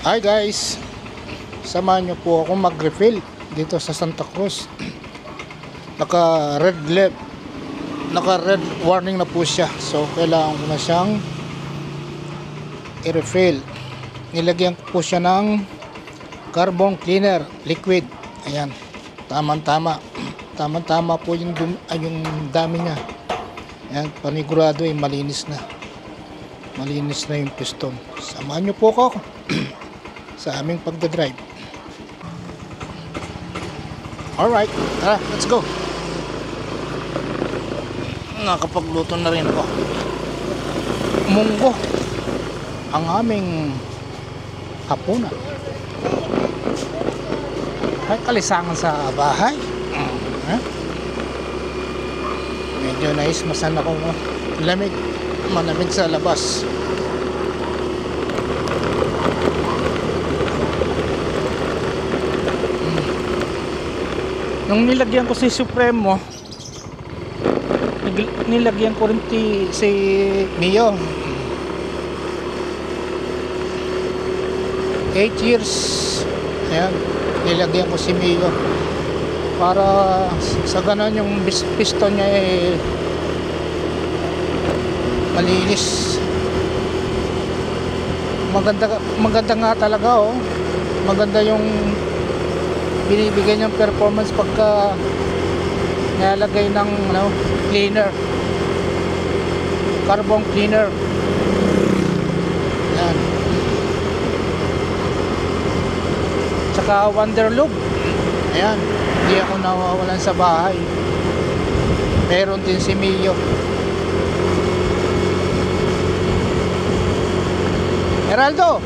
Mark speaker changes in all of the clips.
Speaker 1: Hi guys, samahan nyo po ako mag-refill dito sa Santa Cruz. Naka red warning na po siya, so kailangan ko na siyang i-refill. Nilagyan ko po siya ng carbon cleaner liquid. Ayan, tama po yung dami niya. Ayan, panigurado ay malinis na yung piston. Samahan nyo po ako sa aming pagdadrive. Alright, tara, let's go. Nakapagluto na rin ako. Munggo ang aming hapunan. Ay, kalisangan sa bahay. Medyo naismasan ako. Malamig sa labas. Nung nilagyan ko si Supremo, nilagyan ko rin si Mio. 8 years. Ayan, nilagyan ko si Mio para sa ganun yung piston niya malinis. Maganda nga talaga, oh. Maganda yung binibigay niyang performance pagka nilalagay ng cleaner, carbon cleaner. Yan. Tsaka Wonderloop. Ayan, hindi ako nawawalan sa bahay. Meron din si Mio. Heraldo,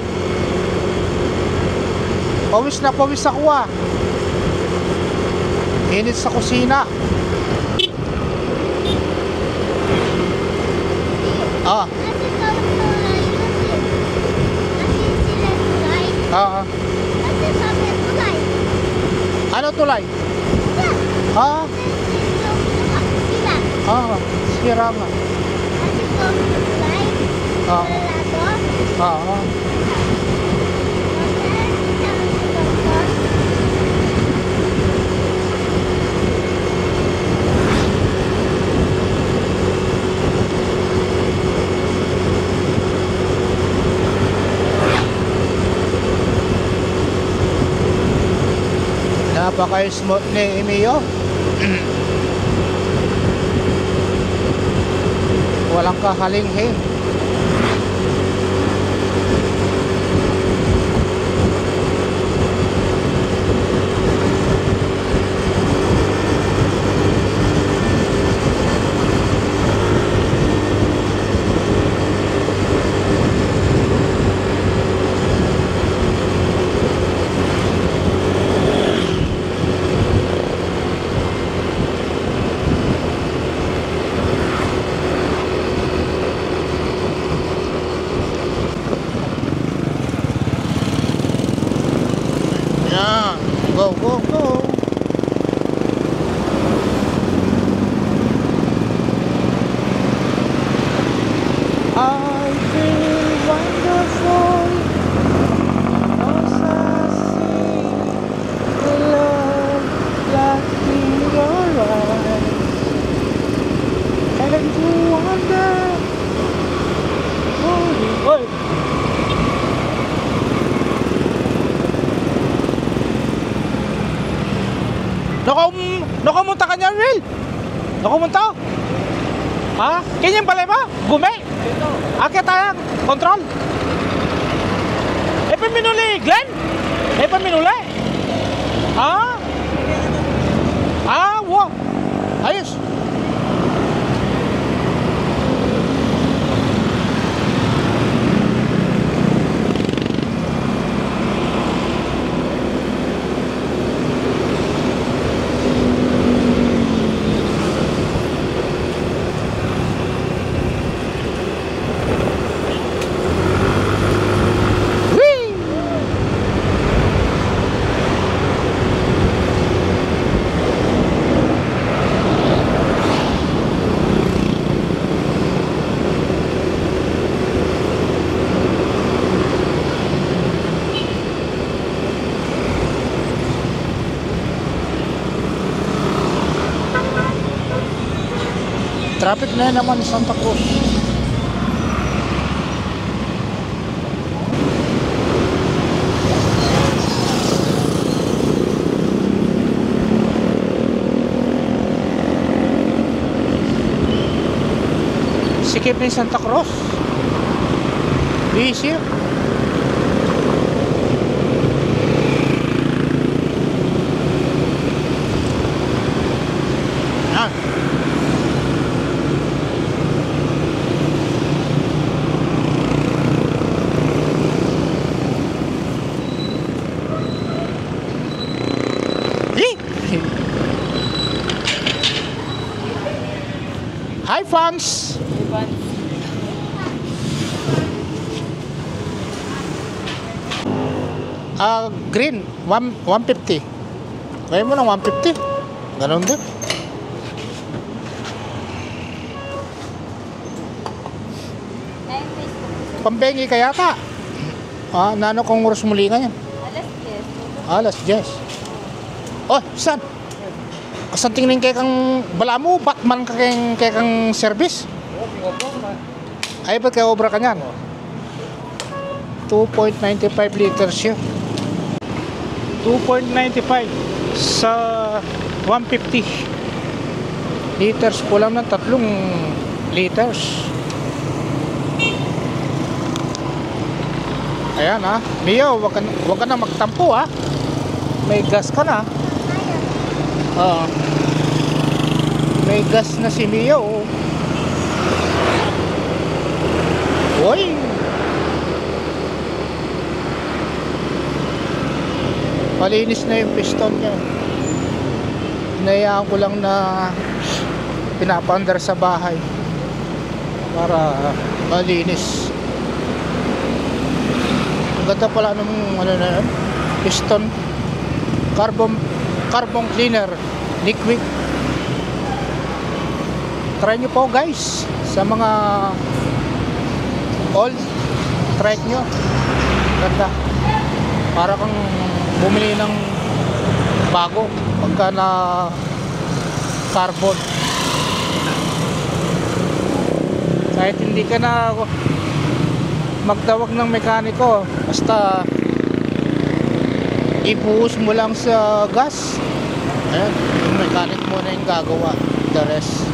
Speaker 1: pawis na pawis ako ah. Init sa kusina. Ah. Ah. Ano tulay? Ah. Ah, sira nga. Ah. Ah. Napaka-smooth ni Mio. Walang kahalinghin. Go, go, go. I feel wonderful as I see the love like in your eyes, and you wonder. Oi. Nakamunta ka niyan, Will? Nakamunta? Ha? Kanyang balay ba? Gume? Akit tayang kontrol? Paminuli, Glenn? Paminuli? Ha? Ah, wow. Ayos. Traffic na naman Santa Cruz. Sikip ni Santa Cruz. Busy. Yan. Hi fans. Green 150. Kaya mo ng 150. Ganon din. Pambengi kaya ka. Nano kong oras muli nga yan? Alas 10. Oh, saan? Saan tingin kay kang bala mo? Batman ka kay kang service? Ay, ba't kaya obra ka niyan? 2.95 liters yun. 2.95 sa 150 liters. Kulang ng 3 liters. Ayan Mio, wag ka na magtampo May gas ka na. May gas na si Mio. Oy. Malinis na yung piston niya. Hinayaan ko lang na pinapaandar sa bahay para malinis. Ang ganda pala nung na yun, piston carbon cleaner liquid. Try nyo po guys sa mga old, try nyo. Ganda, para kang bumili ng bago pagka na carbon. Kahit hindi ka na magtawag ng mekaniko, basta ibuhos mo lang sa gas. Ayan, yung mekanik mo na yung gagawa, the rest.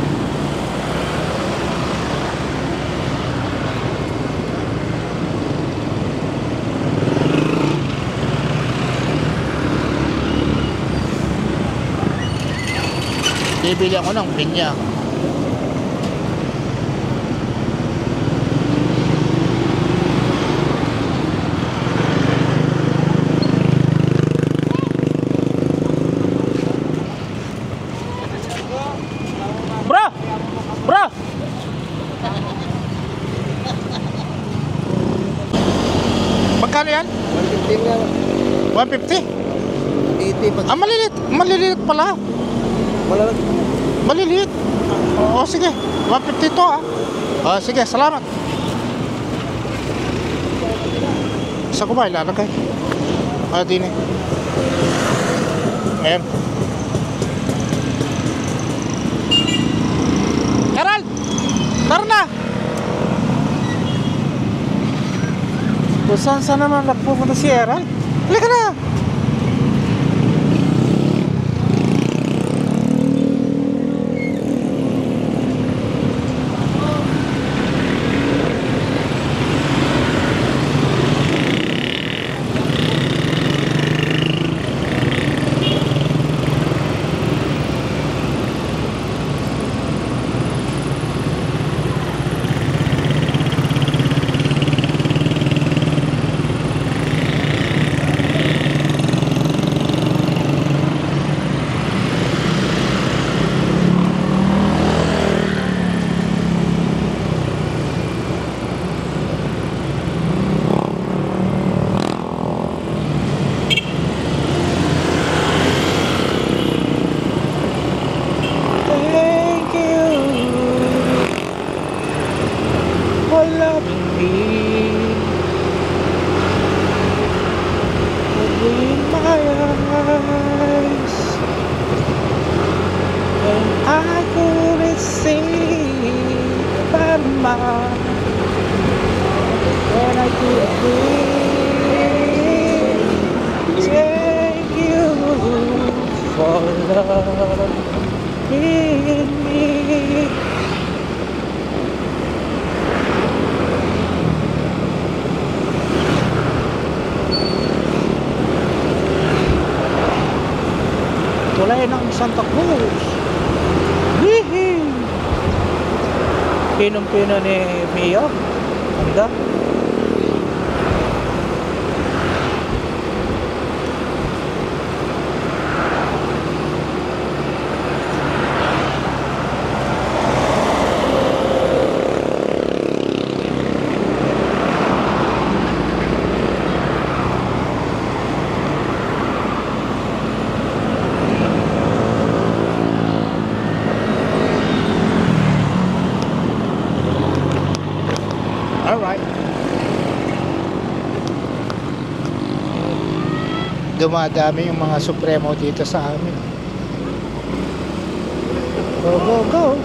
Speaker 1: Bibili ako ng pinya. Bro! Magkano yan?
Speaker 2: 150 nga.
Speaker 1: 150? Maliliit. Maliliit pala. Maliliit. Oo, sige. 150 to sige, salamat. Sa ko ba ilalagay? Din Ayan. Gerald! Tara na! Kung saan naman nagpupunta si Gerald? Halika na! I couldn't see mind when I could be. Thank you for loving me. Tulay ng Santa Cruz. Wihee! Pinong-pino ni Mio. Ganda. Alright. Dumadami yung mga supremo dito sa amin. Go, go, go!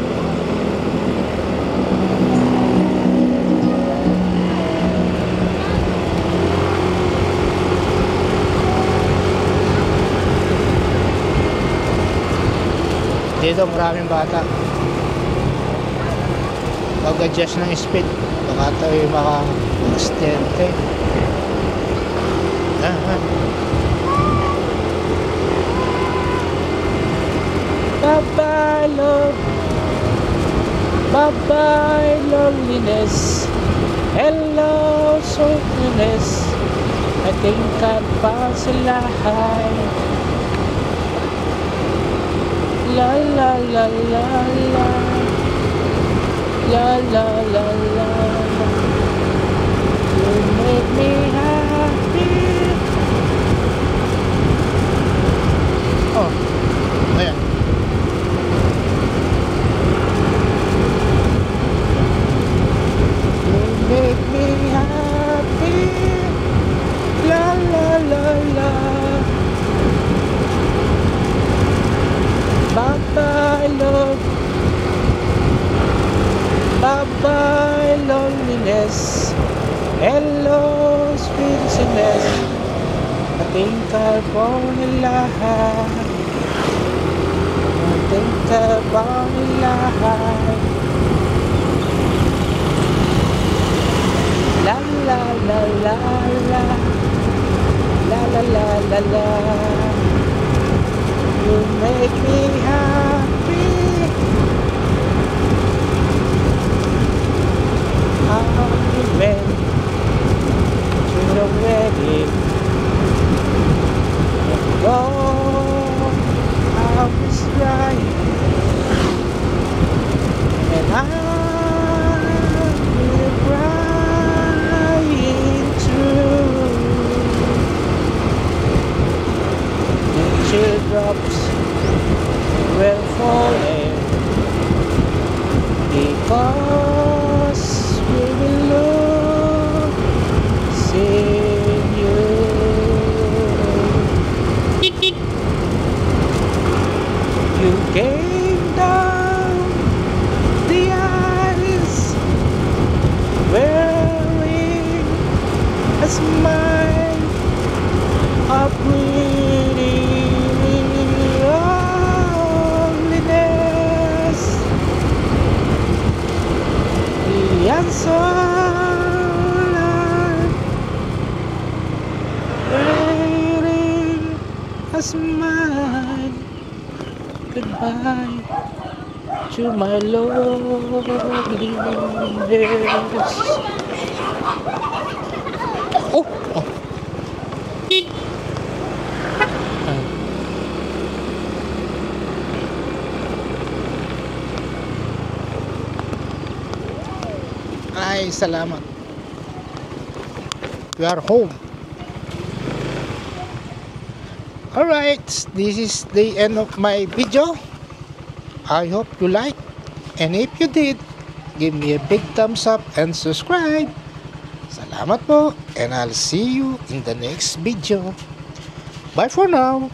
Speaker 1: Dito maraming bata. Mag-adjust ng speed. Baka tayo maka-extend eh. Bye-bye love. Bye-bye loneliness. Hello softness. I think I'd pass a lie. La la la la la. La la la la. You make me happy. Oh, ayan. You make me happy. La la la la. Bye-bye love. Bye-bye loneliness. Hello sweetness. I think I'll fall in love. I think I'll fall in love. La la la la la. La la la la la. You make me happy. I went to the wedding. Go, I was crying, and I was crying too. The teardrops were falling because we will losing you. You came down the ice wearing a smile of pretty loneliness. The answer wearing a smile. Goodbye to my loneliness. Oh, oh. Ay, salamat. We are home. Alright, this is the end of my video. I hope you like, and if you did, give me a big thumbs up and subscribe. Salamat po, and I'll see you in the next video. Bye for now.